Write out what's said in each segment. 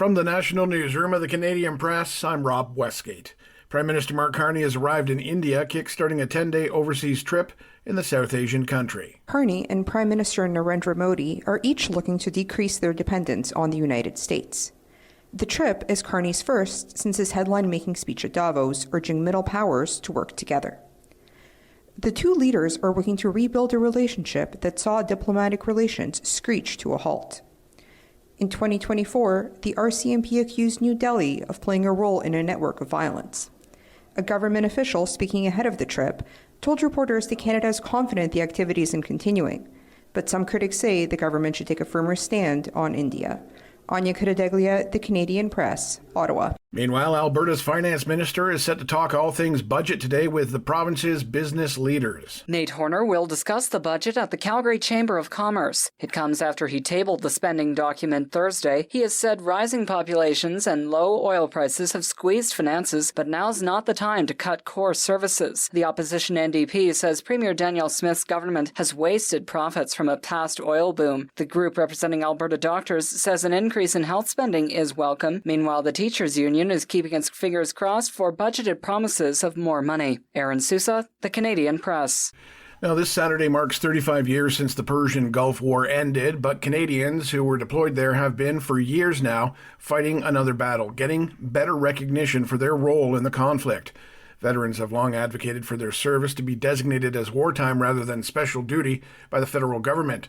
From the National Newsroom of the Canadian Press, I'm Rob Westgate. Prime Minister Mark Carney has arrived in India, kick-starting a 10-day overseas trip in the South Asian country. Carney and Prime Minister Narendra Modi are each looking to decrease their dependence on the United States. The trip is Carney's first since his headline-making speech at Davos, urging middle powers to work together. The two leaders are working to rebuild a relationship that saw diplomatic relations screech to a halt. In 2024, the RCMP accused New Delhi of playing a role in a network of violence. A government official speaking ahead of the trip told reporters that Canada is confident the activity isn't continuing, but some critics say the government should take a firmer stand on India. Anya Kuradeglia, The Canadian Press, Ottawa. Meanwhile, Alberta's finance minister is set to talk all things budget today with the province's business leaders. Nate Horner will discuss the budget at the Calgary Chamber of Commerce. It comes after he tabled the spending document Thursday. He has said rising populations and low oil prices have squeezed finances, but now's not the time to cut core services. The opposition NDP says Premier Danielle Smith's government has wasted profits from a past oil boom. The group representing Alberta doctors says an increase in health spending is welcome. Meanwhile, the teachers' union is keeping its fingers crossed for budgeted promises of more money. Aaron Sousa, The Canadian Press. Now, this Saturday marks 35 years since the Persian Gulf War ended, but Canadians who were deployed there have been, for years now, fighting another battle, getting better recognition for their role in the conflict. Veterans have long advocated for their service to be designated as wartime rather than special duty by the federal government.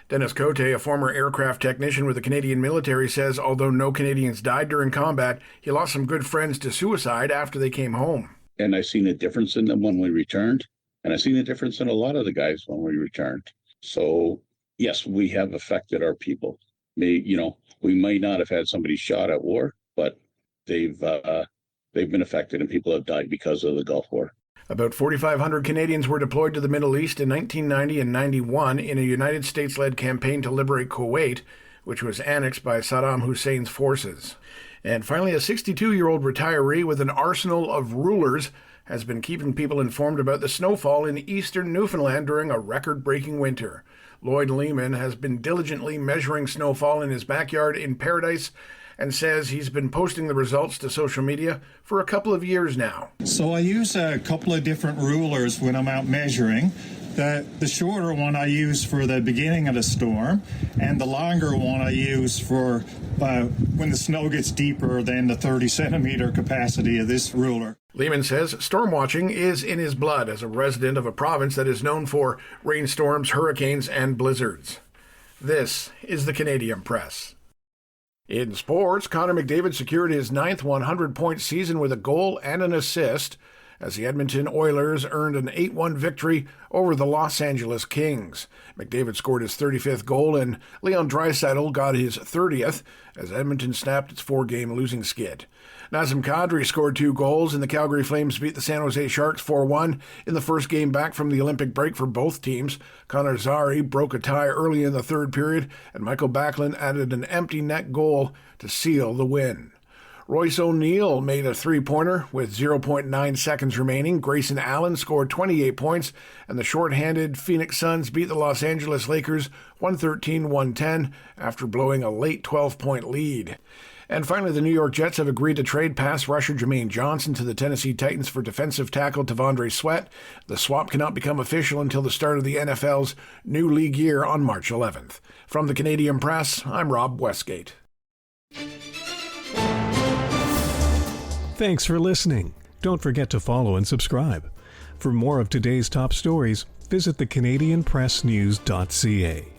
Dennis Cote, a former aircraft technician with the Canadian military, says although no Canadians died during combat, he lost some good friends to suicide after they came home. And I've seen a difference in them when we returned, and I've seen a difference in a lot of the guys when we returned. So, yes, we have affected our people. We might not have had somebody shot at war, but they've been affected, and people have died because of the Gulf War. About 4,500 Canadians were deployed to the Middle East in 1990 and 91 in a United States-led campaign to liberate Kuwait, which was annexed by Saddam Hussein's forces. And finally, a 62-year-old retiree with an arsenal of rulers has been keeping people informed about the snowfall in eastern Newfoundland during a record-breaking winter. Lloyd Lehman has been diligently measuring snowfall in his backyard in Paradise and says he's been posting the results to social media for a couple of years now. So I use a couple of different rulers when I'm out measuring. The shorter one I use for the beginning of the storm, and the longer one I use for when the snow gets deeper than the 30-centimeter capacity of this ruler. Lehman says storm watching is in his blood as a resident of a province that is known for rainstorms, hurricanes, and blizzards. This is the Canadian Press. In sports, Connor McDavid secured his 9th 100-point season with a goal and an assist as the Edmonton Oilers earned an 8-1 victory over the Los Angeles Kings. McDavid scored his 35th goal, and Leon Draisaitl got his 30th as Edmonton snapped its 4-game losing skid. Nazem Kadri scored 2 goals, and the Calgary Flames beat the San Jose Sharks 4-1 in the first game back from the Olympic break for both teams. Connor Zary broke a tie early in the third period, and Michael Backlund added an empty net goal to seal the win. Royce O'Neal made a 3-pointer with 0.9 seconds remaining. Grayson Allen scored 28 points, and the shorthanded Phoenix Suns beat the Los Angeles Lakers 113-110 after blowing a late 12-point lead. And finally, the New York Jets have agreed to trade pass rusher Jermaine Johnson to the Tennessee Titans for defensive tackle Tavondre Sweat. The swap cannot become official until the start of the NFL's new league year on March 11th. From the Canadian Press, I'm Rob Westgate. Thanks for listening. Don't forget to follow and subscribe. For more of today's top stories, visit thecanadianpressnews.ca.